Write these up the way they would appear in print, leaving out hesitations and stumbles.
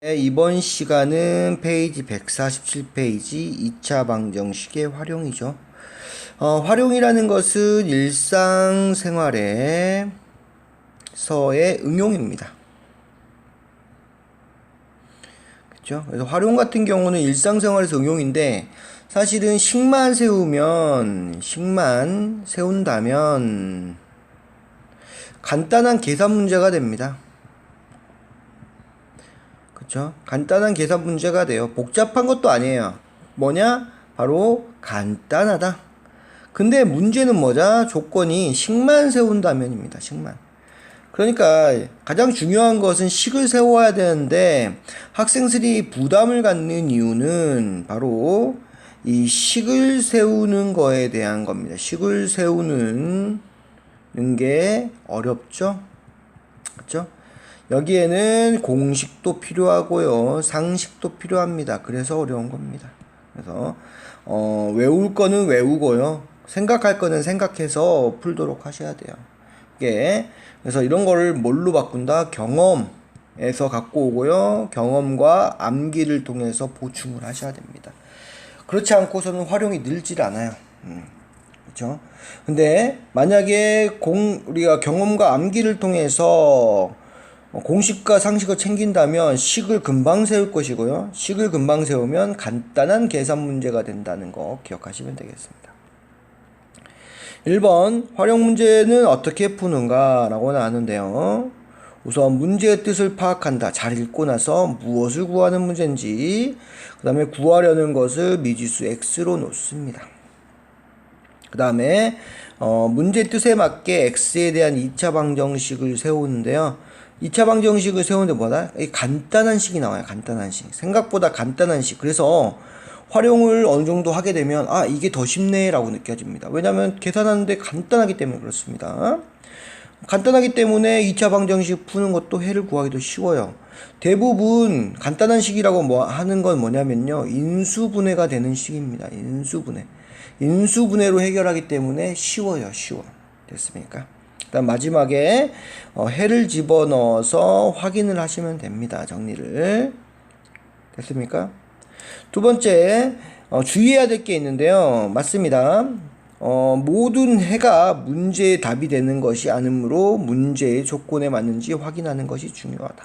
네, 이번 시간은 페이지 147페이지 2차 방정식의 활용이죠. 활용이라는 것은 일상생활에서의 응용입니다. 그렇죠? 그래서 활용 같은 경우는 일상생활에서 응용인데 사실은 식만 세운다면 간단한 계산 문제가 됩니다. 그쵸? 간단한 계산 문제가 돼요. 복잡한 것도 아니에요. 뭐냐? 바로 간단하다. 근데 문제는 뭐죠? 조건이 식만 세운다면입니다. 식만. 그러니까 가장 중요한 것은 식을 세워야 되는데 학생들이 부담을 갖는 이유는 바로 이 식을 세우는 거에 대한 겁니다. 식을 세우는 게 어렵죠? 그렇죠? 여기에는 공식도 필요하고요. 상식도 필요합니다. 그래서 어려운 겁니다. 그래서 외울 거는 외우고요. 생각할 거는 생각해서 풀도록 하셔야 돼요. 이게 그래서 이런 거를 뭘로 바꾼다? 경험에서 갖고 오고요. 경험과 암기를 통해서 보충을 하셔야 됩니다. 그렇지 않고서는 활용이 늘질 않아요. 그렇죠? 근데 만약에 우리가 경험과 암기를 통해서 공식과 상식을 챙긴다면 식을 금방 세울 것이고요. 식을 금방 세우면 간단한 계산 문제가 된다는 거 기억하시면 되겠습니다. 1번 활용 문제는 어떻게 푸는가 라고 나왔는데요. 우선 문제의 뜻을 파악한다. 잘 읽고 나서 무엇을 구하는 문제인지 그 다음에 구하려는 것을 미지수 x로 놓습니다. 그 다음에 문제 뜻에 맞게 x에 대한 2차 방정식을 세우는데요. 2차 방정식을 세우는데 뭐다? 간단한 식이 나와요. 간단한 식. 생각보다 간단한 식. 그래서 활용을 어느 정도 하게 되면 이게 더 쉽네 라고 느껴집니다. 왜냐하면 계산하는데 간단하기 때문에 그렇습니다. 간단하기 때문에 2차 방정식 푸는 것도 해를 구하기도 쉬워요. 대부분 간단한 식이라고 하는 건 뭐냐면요. 인수분해가 되는 식입니다. 인수분해로 해결하기 때문에 쉬워요. 쉬워. 됐습니까? 그다음 마지막에 해를 집어넣어서 확인을 하시면 됩니다. 정리를. 됐습니까? 두 번째, 주의해야 될 게 있는데요. 맞습니다. 모든 해가 문제의 답이 되는 것이 아니므로 문제의 조건에 맞는지 확인하는 것이 중요하다.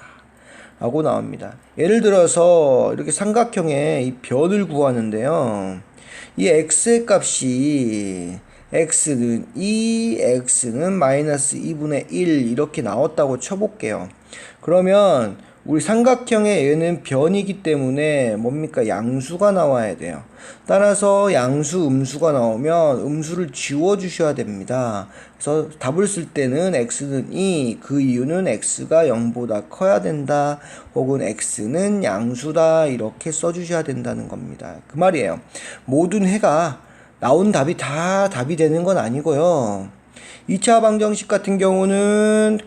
라고 나옵니다. 예를 들어서 이렇게 삼각형의 이 변을 구하는데요. 이 x의 값이 x는 2, x는 마이너스 2분의 1 이렇게 나왔다고 쳐볼게요. 그러면 우리 삼각형의 얘는 변이기 때문에 뭡니까? 양수가 나와야 돼요. 따라서 양수, 음수가 나오면 음수를 지워주셔야 됩니다. 그래서 답을 쓸 때는 x는 2, 그 이유는 x가 0보다 커야 된다. 혹은 x는 양수다. 이렇게 써주셔야 된다는 겁니다. 그 말이에요. 모든 해가 나온 답이 다 답이 되는 건 아니고요. 2차 방정식 같은 경우는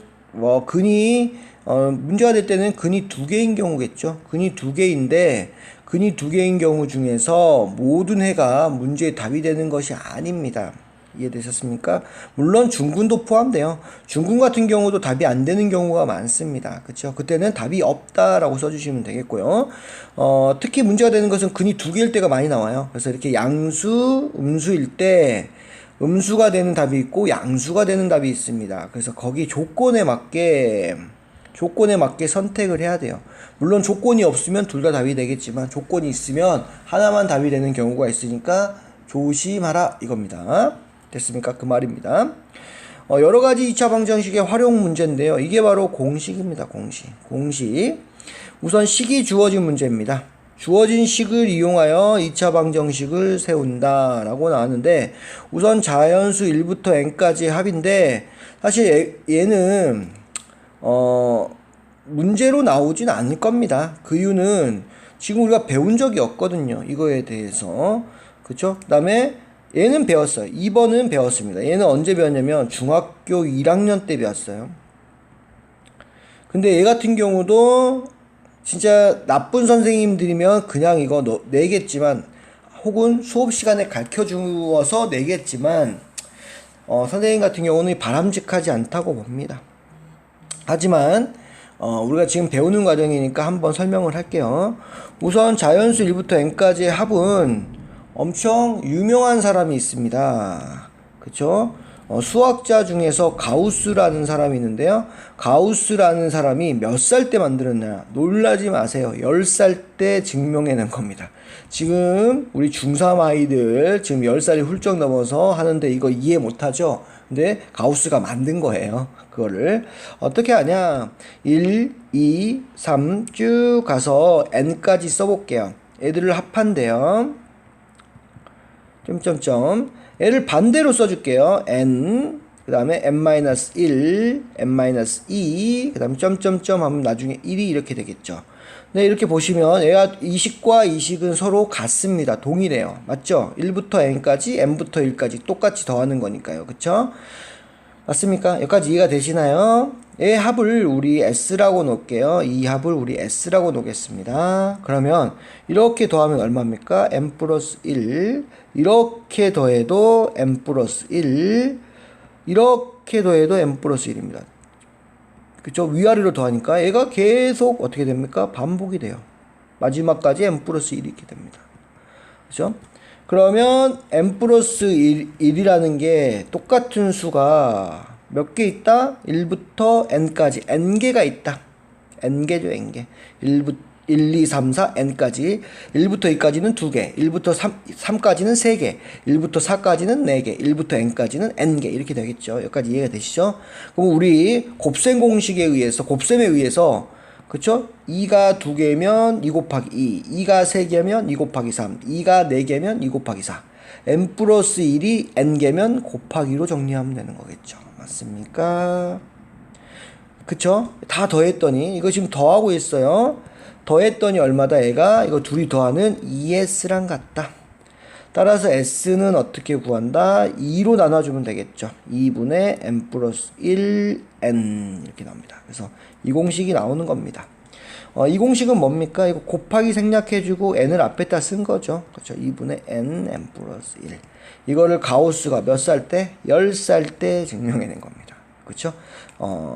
문제가 될 때는 근이 2개인 경우겠죠. 근이 2개인데 근이 2개인 경우 중에서 모든 해가 문제의 답이 되는 것이 아닙니다. 이해되셨습니까? 물론 중근도 포함돼요. 중근 같은 경우도 답이 안 되는 경우가 많습니다. 그쵸? 그때는 답이 없다라고 써주시면 되겠고요. 특히 문제가 되는 것은 근이 2개일 때가 많이 나와요. 그래서 이렇게 양수, 음수일 때 음수가 되는 답이 있고 양수가 되는 답이 있습니다. 그래서 거기 조건에 맞게 선택을 해야 돼요. 물론 조건이 없으면 둘 다 답이 되겠지만 조건이 있으면 하나만 답이 되는 경우가 있으니까 조심하라 이겁니다. 됐습니까? 그 말입니다. 여러 가지 2차 방정식의 활용 문제인데요. 이게 바로 공식입니다. 공식. 우선 식이 주어진 문제입니다. 주어진 식을 이용하여 2차 방정식을 세운다 라고 나왔는데 우선 자연수 1부터 n까지의 합인데 사실 얘는 문제로 나오진 않을 겁니다. 그 이유는 지금 우리가 배운 적이 없거든요. 이거에 대해서. 그쵸? 그 다음에 얘는 배웠어요. 2번은 배웠습니다. 얘는 언제 배웠냐면 중학교 1학년 때 배웠어요. 근데 얘 같은 경우도 진짜 나쁜 선생님들이면 그냥 이거 내겠지만 혹은 수업 시간에 가르쳐 주어서 내겠지만 선생님 같은 경우는 바람직하지 않다고 봅니다. 하지만 우리가 지금 배우는 과정이니까 한번 설명을 할게요. 우선 자연수 1부터 n까지의 합은 엄청 유명한 사람이 있습니다. 그쵸? 수학자 중에서 가우스라는 사람이 있는데요. 가우스라는 사람이 몇 살 때 만들었냐? 놀라지 마세요. 10살 때 증명해낸 겁니다. 지금 우리 중3 아이들 지금 10살이 훌쩍 넘어서 하는데 이거 이해 못하죠? 근데 가우스가 만든 거예요. 그거를 어떻게 하냐? 1, 2, 3 쭉 가서 n까지 써볼게요. 애들을 합한대요. 점점점. 얘를 반대로 써줄게요. n, 그 다음에 n-1, n-2, 그 다음에 점점점 하면 나중에 1이 이렇게 되겠죠. 네, 이렇게 보시면 얘가 이식과 이식은 서로 같습니다. 동일해요. 맞죠? 1부터 n까지, n부터 1까지 똑같이 더하는 거니까요. 그쵸? 맞습니까? 여기까지 이해가 되시나요? 얘 합을 우리 S라고 놓을게요. 이 합을 우리 S라고 놓겠습니다. 그러면 이렇게 더하면 얼마입니까? n 플러스 1. 이렇게 더해도 n 플러스 1. 이렇게 더해도 n 플러스 1입니다. 그쵸? 위아래로 더하니까 얘가 계속 어떻게 됩니까? 반복이 돼요. 마지막까지 n 플러스 1이 이렇게 됩니다. 그죠? 그러면 n 플러스 1이라는 게 똑같은 수가 몇 개 있다? 1부터 n까지 n개가 있다. n개죠, n개. 1, 2, 3, 4, n까지. 1부터 2까지는 2개, 1부터 3까지는 3개, 1부터 4까지는 4개, 1부터 n까지는 n개. 이렇게 되겠죠. 여기까지 이해가 되시죠? 그럼 우리 곱셈 공식에 의해서, 곱셈에 의해서 그쵸? 2가 2개면 2 곱하기 2, 2가 3개면 2 곱하기 3, 2가 4개면 2 곱하기 4, n 플러스 1이 n개면 곱하기로 정리하면 되는 거겠죠. 맞습니까? 그쵸? 다 더했더니 이거 지금 더하고 있어요. 더했더니 얼마다? 얘가 이거 둘이 더하는 2s랑 같다. 따라서 s는 어떻게 구한다? 2로 나눠주면 되겠죠. 2분의 n 플러스 1 n 이렇게 나옵니다. 그래서 이 공식이 나오는 겁니다. 이 공식은 뭡니까? 이거 곱하기 생략해주고 n을 앞에다 쓴 거죠. 그렇죠. 2분의 n 플러스 1. 이거를 가우스가 몇 살 때? 10살 때 증명해낸 겁니다. 그렇죠?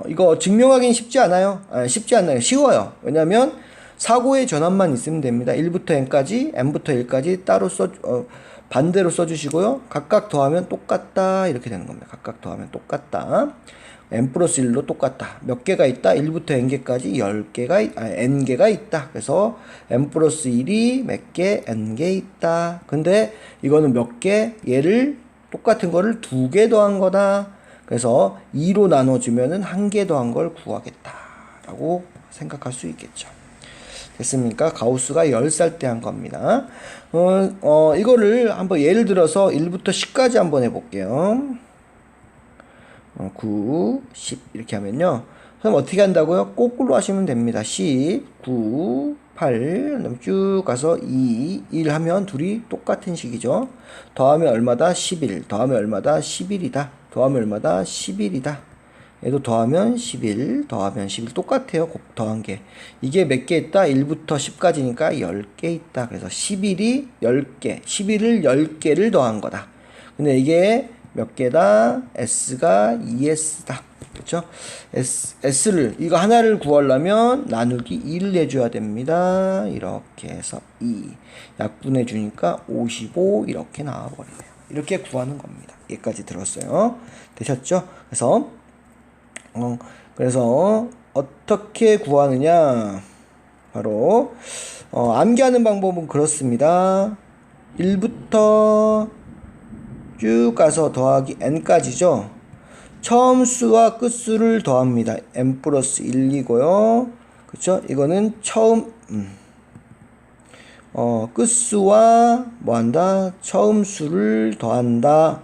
이거 증명하기는 쉽지 않아요. 쉽지 않아요. 쉬워요. 왜냐면 사고의 전환만 있으면 됩니다. 1부터 n까지, n부터 1까지 따로 반대로 써주시고요. 각각 더하면 똑같다. 이렇게 되는 겁니다. 각각 더하면 똑같다. n 플러스 1로 똑같다. 몇 개가 있다? 1부터 n개까지 10개가, n개가 있다. 그래서 n 플러스 1이 몇 개? n개 있다. 근데 이거는 몇 개? 얘를 똑같은 거를 2개 더한 거다. 그래서 2로 나눠주면은 1개 더한 걸 구하겠다. 라고 생각할 수 있겠죠. 됐습니까? 가우스가 10살 때 한 겁니다. 이거를 한번 예를 들어서 1부터 10까지 한번 해볼게요. 9, 10 이렇게 하면요. 그럼 어떻게 한다고요? 거꾸로 하시면 됩니다. 10, 9, 8 쭉 가서 2, 1 하면 둘이 똑같은 식이죠. 더하면 얼마다? 11. 더하면 얼마다? 11이다. 더하면 얼마다? 11이다. 얘도 더하면 11, 더하면 11 똑같아요. 더한 게. 이게 몇 개 있다? 1부터 10까지니까 10개 있다. 그래서 11이 10개, 11을 10개를 더한 거다. 근데 이게 몇 개다? S가 2S다. 그렇죠? S를 이거 하나를 구하려면 나누기 2를 내줘야 됩니다. 이렇게 해서 2 약분해 주니까 55 이렇게 나와버리네요. 이렇게 구하는 겁니다. 여기까지 들었어요. 되셨죠? 그래서 어떻게 구하느냐? 바로 암기하는 방법은 그렇습니다. 1부터 쭉 가서 더하기 n까지죠. 처음 수와 끝수를 더합니다. n 플러스 1이고요. 그쵸? 이거는 처음 끝수와 뭐한다? 처음 수를 더한다.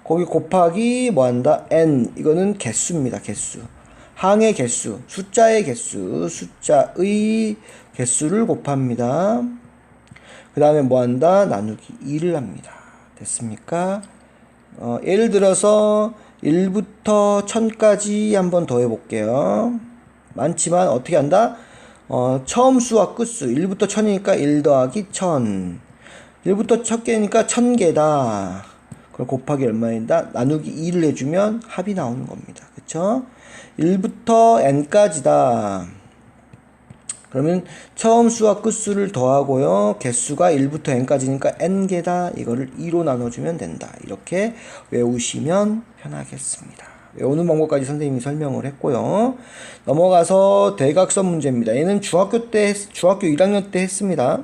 거기 곱하기 뭐한다? n. 이거는 개수입니다. 개수. 항의 개수, 숫자의 개수, 숫자의 개수를 곱합니다. 그 다음에 뭐한다? 나누기 2를 합니다. 됐습니까? 예를 들어서 1부터 1000까지 한번 더 해볼게요. 많지만 어떻게 한다? 처음 수와 끝수 1부터 1000이니까 1 더하기 1000. 1부터 1000개니까 1000개다. 그걸 곱하기 얼마인다? 나누기 2를 해주면 합이 나오는 겁니다. 그쵸? 1부터 n까지다. 그러면 처음 수와 끝수를 더하고요. 개수가 1부터 n까지니까 n개다. 이거를 2로 나눠주면 된다. 이렇게 외우시면 편하겠습니다. 외우는 방법까지 선생님이 설명을 했고요. 넘어가서 대각선 문제입니다. 얘는 중학교 1학년 때 했습니다.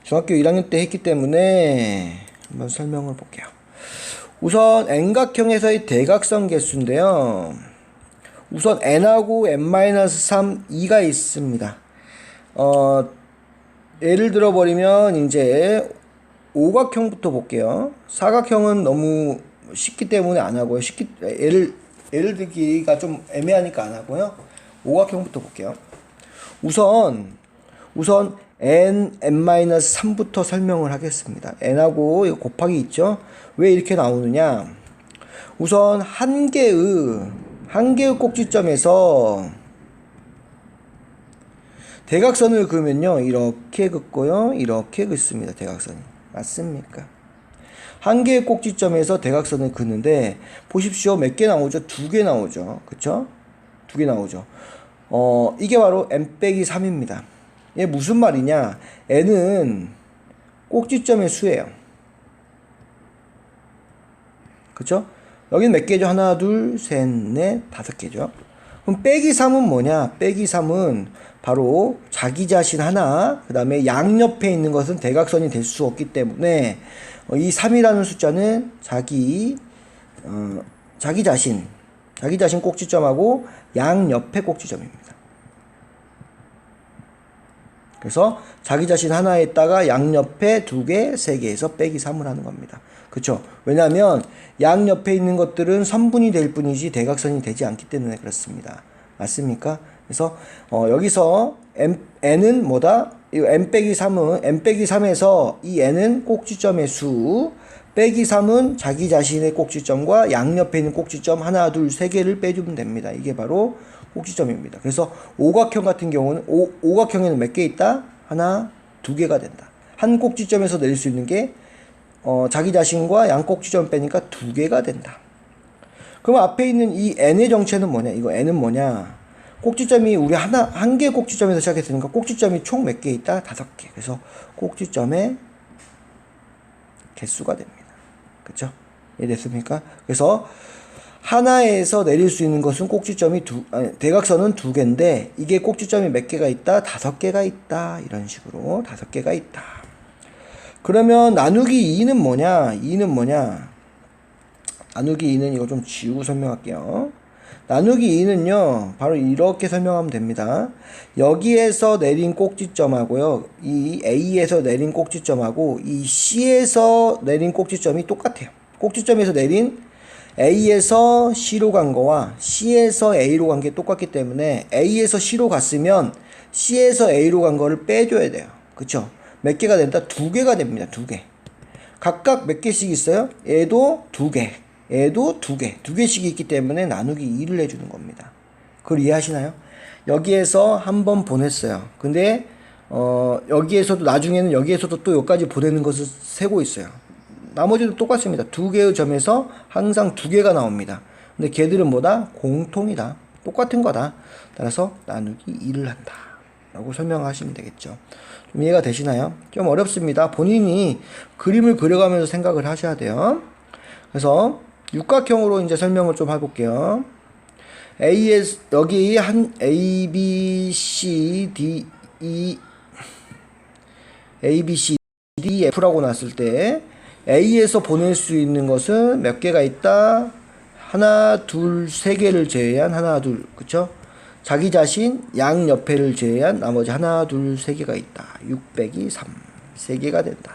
중학교 1학년 때 했기 때문에 한번 설명을 볼게요. 우선 n각형에서의 대각선 개수인데요. 우선 n하고 n-3, 2가 있습니다. 예를 들어 버리면 이제 오각형부터 볼게요. 사각형은 너무 쉽기 때문에 안 하고요. 예를 들기가 좀 애매하니까 안 하고요. 오각형부터 볼게요. 우선 n-3부터 설명을 하겠습니다. n하고 이거 곱하기 있죠? 왜 이렇게 나오느냐? 우선 한 개의 꼭지점에서 대각선을 그으면요, 이렇게 긋고요, 이렇게 긋습니다. 대각선이 맞습니까? 한 개의 꼭지점에서 대각선을 그는데 보십시오. 몇 개 나오죠? 2개 나오죠. 그쵸? 2개 나오죠. 이게 바로 n-3입니다. 이게 무슨 말이냐? n은 꼭지점의 수예요. 그쵸? 여기는 몇 개죠? 하나, 둘, 셋, 넷, 5개죠. 그럼 빼기 3은 뭐냐? 빼기 3은 바로 자기 자신 하나, 그 다음에 양옆에 있는 것은 대각선이 될 수 없기 때문에 이 3이라는 숫자는 자기 자신 꼭지점하고 양옆의 꼭지점입니다. 그래서 자기 자신 하나에다가 양옆에 2개, 3개에서 빼기 3을 하는 겁니다. 그쵸? 왜냐하면 양옆에 있는 것들은 선분이 될 뿐이지 대각선이 되지 않기 때문에 그렇습니다. 맞습니까? 그래서 여기서 n은 뭐다? 이 n-3에서 이 n은 꼭지점의 수, 빼기 3은 자기 자신의 꼭지점과 양옆에 있는 꼭지점 하나, 둘, 3개를 빼주면 됩니다. 이게 바로 꼭지점입니다. 그래서 오각형 같은 경우는 오각형에는 몇 개 있다? 하나, 2개가 된다. 한 꼭지점에서 내릴 수 있는 게 자기 자신과 양 꼭지점 빼니까 2개가 된다. 그럼 앞에 있는 이 n의 정체는 뭐냐? 이거 n은 뭐냐? 꼭지점이 우리 한 개 꼭지점에서 시작했으니까 꼭지점이 총 몇 개 있다? 5개. 그래서 꼭지점의 개수가 됩니다. 그쵸? 이해됐습니까? 그래서 하나에서 내릴 수 있는 것은 대각선은 2개인데 이게 꼭지점이 몇 개가 있다? 5개가 있다. 이런 식으로 5개가 있다. 그러면 나누기 2는 뭐냐? 2는 뭐냐? 나누기 2는 이거 좀 지우고 설명할게요. 나누기 2는요, 바로 이렇게 설명하면 됩니다. 여기에서 내린 꼭지점하고요, 이 A에서 내린 꼭지점하고 이 C에서 내린 꼭지점이 똑같아요. 꼭지점에서 내린 A에서 C로 간 거와 C에서 A로 간 게 똑같기 때문에 A에서 C로 갔으면 C에서 A로 간 거를 빼줘야 돼요. 그쵸? 몇 개가 된다? 2개가 됩니다. 2개. 각각 몇 개씩 있어요? 얘도 2개. 얘도 2개. 2개씩이 있기 때문에 나누기 2를 해주는 겁니다. 그걸 이해하시나요? 여기에서 한 번 보냈어요. 근데 여기에서도 나중에는 여기에서도 또 여기까지 보내는 것을 세고 있어요. 나머지도 똑같습니다. 2개의 점에서 항상 2개가 나옵니다. 근데 걔들은 뭐다? 공통이다. 똑같은 거다. 따라서 나누기 2를 한다. 라고 설명하시면 되겠죠. 좀 이해가 되시나요? 좀 어렵습니다. 본인이 그림을 그려가면서 생각을 하셔야 돼요. 그래서 육각형으로 이제 설명을 좀 해볼게요. 여기 한 A, B, C, D, F라고 났을 때 A에서 보낼 수 있는 것은 몇 개가 있다? 하나, 둘, 3개를 제외한 하나, 둘, 그쵸? 자기 자신 양옆에를 제외한 나머지 하나, 둘, 3개가 있다. 6 빼기 3, 3개가 된다.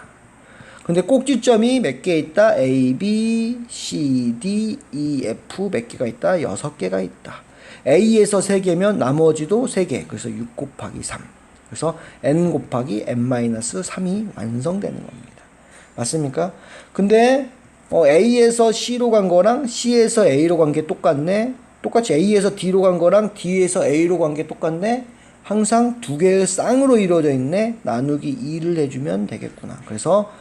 근데 꼭지점이 몇 개 있다? A, B, C, D, E, F 몇 개가 있다? 6개가 있다. A에서 3개면 나머지도 3개. 그래서 6 곱하기 3. 그래서 N 곱하기 N-3이 완성되는 겁니다. 맞습니까? 근데 A에서 C로 간 거랑 C에서 A로 간 게 똑같네. 똑같이 A에서 D로 간 거랑 D에서 A로 간 게 똑같네. 항상 2개의 쌍으로 이루어져 있네. 나누기 2를 해주면 되겠구나. 그래서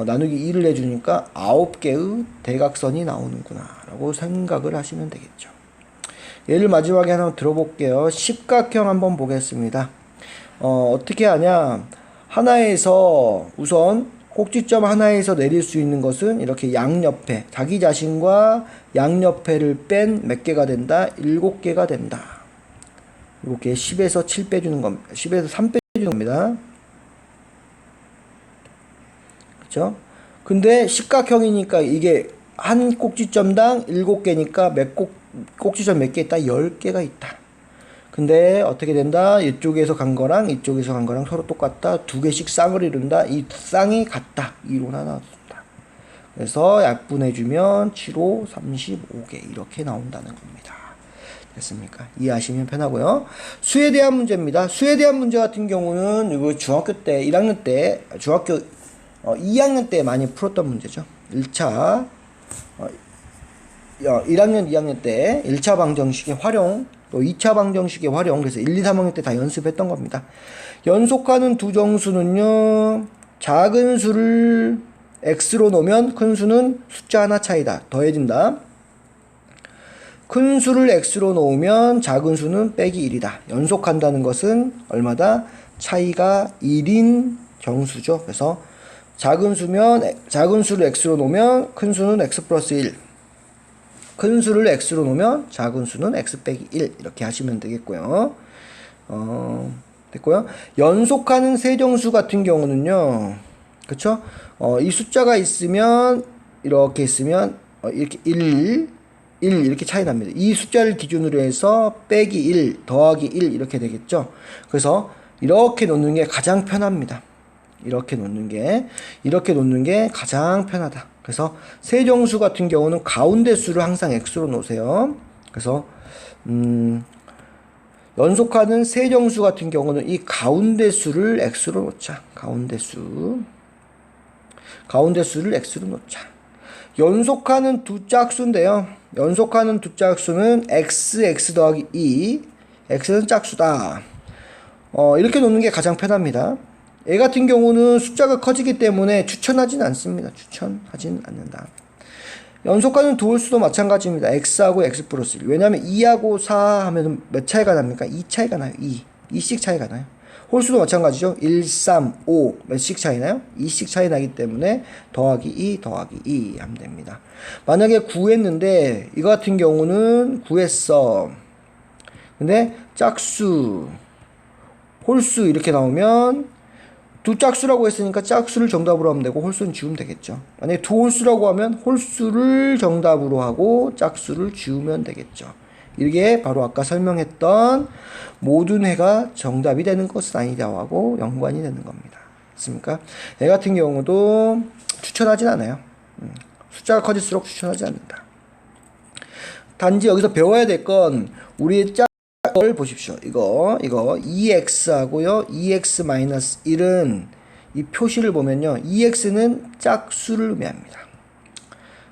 나누기 2를 해주니까 9개의 대각선이 나오는구나 라고 생각을 하시면 되겠죠. 예를 마지막에 하나 들어볼게요. 십각형 한번 보겠습니다. 어떻게 하냐. 하나에서 우선 꼭지점 하나에서 내릴 수 있는 것은 이렇게 양옆에 자기 자신과 양옆에를 뺀 몇 개가 된다? 7개가 된다. 7개 10에서 7 빼주는 겁니다. 10에서 3 빼주는 겁니다. 그쵸? 근데 십각형이니까 이게 한 꼭지점당 7개니까 꼭지점 몇 개 있다? 10개가 있다. 근데 어떻게 된다? 이쪽에서 간 거랑 이쪽에서 간 거랑 서로 똑같다. 2개씩 쌍을 이룬다. 이 쌍이 같다. 이로나 나왔습니다. 그래서 약분해주면 7호 35개 이렇게 나온다는 겁니다. 됐습니까? 이해하시면 편하고요. 수에 대한 문제입니다. 수에 대한 문제 같은 경우는 이거 중학교 때 1학년 때 중학교 2학년 때 많이 풀었던 문제죠. 1차 1학년 2학년 때 1차 방정식의 활용 또 2차 방정식의 활용 그래서 1, 2, 3학년 때 다 연습했던 겁니다. 연속하는 두 정수는요. 작은 수를 x로 놓으면 큰 수는 숫자 하나 차이다. 더해진다. 큰 수를 x로 놓으면 작은 수는 빼기 1이다. 연속한다는 것은 얼마다? 차이가 1인 정수죠. 그래서 작은 수를 x로 놓으면 큰 수는 x 플러스 1. 큰 수를 x로 놓으면 작은 수는 x 빼기 1 이렇게 하시면 되겠고요. 됐고요. 연속하는 세정수 같은 경우는요. 그쵸? 이 숫자가 있으면 이렇게 있으면 이렇게 1 이렇게 차이 납니다. 이 숫자를 기준으로 해서 빼기 1 더하기 1 이렇게 되겠죠. 그래서 이렇게 놓는 게 가장 편합니다. 이렇게 놓는 게 가장 편하다. 그래서 세정수 같은 경우는 가운데 수를 항상 x로 놓으세요. 그래서 연속하는 세정수 같은 경우는 이 가운데 수를 x로 놓자. 가운데 수를 x로 놓자. 연속하는 두 짝수인데요. 연속하는 두 짝수는 x 더하기 2. x는 짝수다. 이렇게 놓는 게 가장 편합니다. 얘 같은 경우는 숫자가 커지기 때문에 추천하진 않습니다. 추천하진 않는다. 연속하는 두 홀수도 마찬가지입니다. x하고 x 플러스 1. 왜냐하면 2하고 4 하면 몇 차이가 납니까? 2 차이가 나요. 2씩 차이가 나요. 홀수도 마찬가지죠. 1, 3, 5 몇씩 차이 나요? 2씩 차이 나기 때문에 더하기 2 더하기 2 하면 됩니다. 만약에 구했는데 이거 같은 경우는 구했어. 근데 짝수, 홀수 이렇게 나오면 두 짝수라고 했으니까 짝수를 정답으로 하면 되고 홀수는 지우면 되겠죠. 만약에 두 홀수라고 하면 홀수를 정답으로 하고 짝수를 지우면 되겠죠. 이게 바로 아까 설명했던 모든 회가 정답이 되는 것은 아니다하고 연관이 되는 겁니다. 맞습니까? 얘 같은 경우도 추천하진 않아요. 숫자가 커질수록 추천하지 않는다. 단지 여기서 배워야 될 건 우리의 짝을 보십시오. 이거 2x 하고요. 2x-1은 이 표시를 보면요. 2x는 짝수를 의미합니다.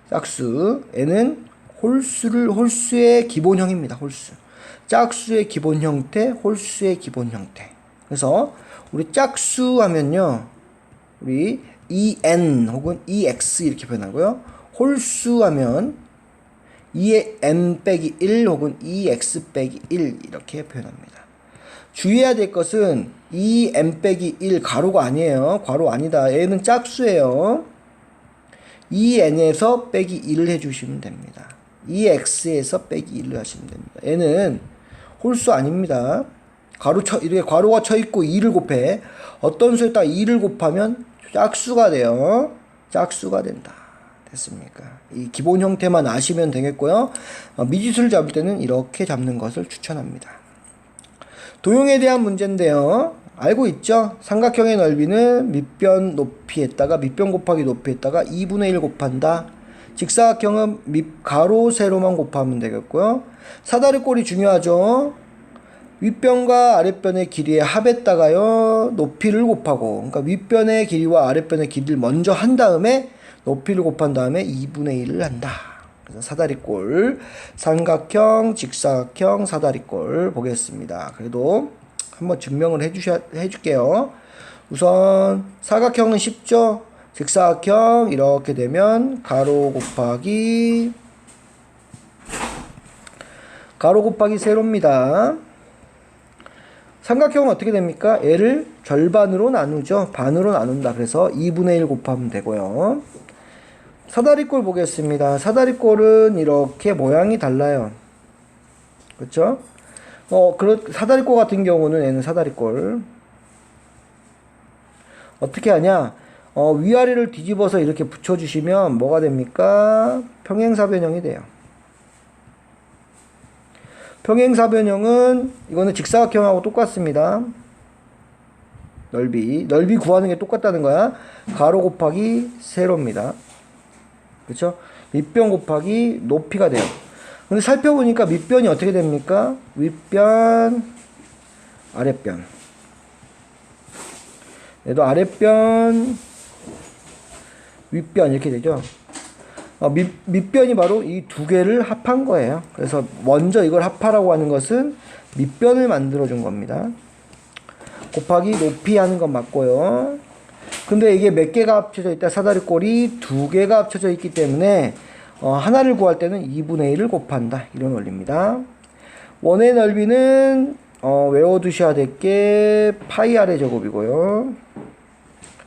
짝수. 얘는 홀수의 기본형입니다. 홀수. 짝수의 기본 형태, 홀수의 기본 형태. 그래서 우리 짝수 하면요. 우리 2n 혹은 2x 이렇게 표현하고요. 홀수 하면 2n 빼기 1 혹은 2x 빼기 1 이렇게 표현합니다. 주의해야 될 것은 2n 빼기 1 가로가 아니에요. 괄호 아니다. 얘는 짝수예요. 2n에서 빼기 1을 해주시면 됩니다. 2x에서 빼기 1을 하시면 됩니다. 얘는 홀수 아닙니다. 이렇게 괄호가 쳐있고 2를 곱해. 어떤 수에다가 2를 곱하면 짝수가 돼요. 짝수가 된다. 됐습니까? 이 기본 형태만 아시면 되겠고요. 미지수를 잡을 때는 이렇게 잡는 것을 추천합니다. 도형에 대한 문제인데요. 알고 있죠? 삼각형의 넓이는 밑변 높이에다가 밑변 곱하기 높이에다가 2분의 1 곱한다. 직사각형은 가로 세로만 곱하면 되겠고요. 사다리꼴이 중요하죠. 윗변과 아랫변의 길이의 합에다가요 높이를 곱하고, 그러니까 윗변의 길이와 아랫변의 길이를 먼저 한 다음에 높이를 곱한 다음에 2분의 1을 한다. 그래서 사다리꼴, 삼각형, 직사각형, 사다리꼴 보겠습니다. 그래도 한번 증명을 해줄게요. 우선 사각형은 쉽죠. 직사각형 이렇게 되면 가로 곱하기 가로 곱하기 세로입니다. 삼각형은 어떻게 됩니까? 얘를 절반으로 나누죠. 반으로 나눈다. 그래서 2분의 1 곱하면 되고요. 사다리꼴 보겠습니다. 사다리꼴은 이렇게 모양이 달라요. 그렇죠? 사다리꼴 같은 경우는 얘는 사다리꼴 어떻게 하냐? 위아래를 뒤집어서 이렇게 붙여주시면 뭐가 됩니까? 평행사변형이 돼요. 평행사변형은 이거는 직사각형하고 똑같습니다. 넓이 구하는 게 똑같다는 거야. 가로 곱하기 세로입니다. 그렇죠? 밑변 곱하기 높이가 돼요. 근데 살펴보니까 밑변이 어떻게 됩니까? 윗변, 아랫변. 얘도 아랫변, 윗변 이렇게 되죠. 밑변이 바로 이 두 개를 합한 거예요. 그래서 먼저 이걸 합하라고 하는 것은 밑변을 만들어 준 겁니다. 곱하기 높이 하는 건 맞고요. 근데 이게 몇 개가 합쳐져 있다? 사다리꼴이 두 개가 합쳐져 있기 때문에 하나를 구할 때는 2분의 1을 곱한다. 이런 원리입니다. 원의 넓이는 외워두셔야 될 게 파이 아래 제곱이고요.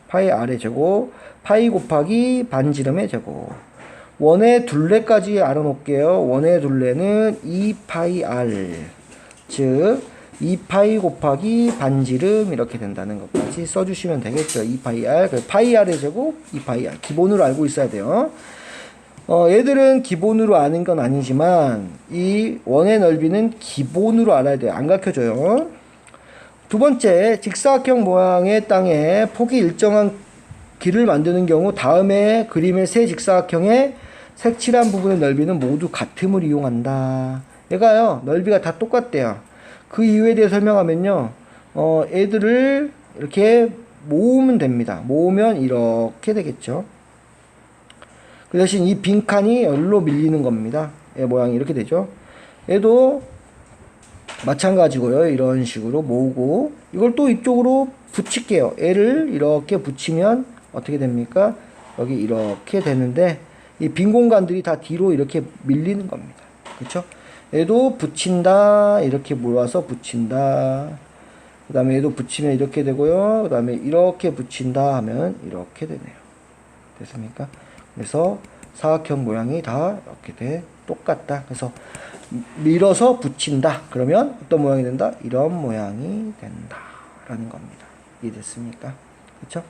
파이 아래 제곱, 파이 곱하기 반지름의 제곱. 원의 둘레까지 알아놓을게요. 원의 둘레는 2파이 r, 즉 2파이 곱하기 반지름 이렇게 된다는 것까지 써주시면 되겠죠. 2파이 r, 파이 r의 제곱, 2파이 r. 기본으로 알고 있어야 돼요. 얘들은 기본으로 아는 건 아니지만 이 원의 넓이는 기본으로 알아야 돼요. 안 가르쳐줘요. 두 번째, 직사각형 모양의 땅에 폭이 일정한 길을 만드는 경우 다음에 그림의 세 직사각형의 색칠한 부분의 넓이는 모두 같음을 이용한다. 얘가요, 넓이가 다 똑같대요. 그 이유에 대해 설명하면요, 애들을 이렇게 모으면 됩니다. 모으면 이렇게 되겠죠. 그 대신 이 빈칸이 열로 밀리는 겁니다. 얘 모양이 이렇게 되죠. 얘도 마찬가지고요. 이런 식으로 모으고 이걸 또 이쪽으로 붙일게요. 얘를 이렇게 붙이면 어떻게 됩니까? 여기 이렇게 되는데 이 빈 공간들이 다 뒤로 이렇게 밀리는 겁니다. 그렇죠? 얘도 붙인다. 이렇게 모아서 붙인다. 그 다음에 얘도 붙이면 이렇게 되고요. 그 다음에 이렇게 붙인다 하면 이렇게 되네요. 됐습니까? 그래서 사각형 모양이 다 이렇게 돼. 똑같다. 그래서 밀어서 붙인다. 그러면 어떤 모양이 된다? 이런 모양이 된다. 라는 겁니다. 이해됐습니까? 그쵸?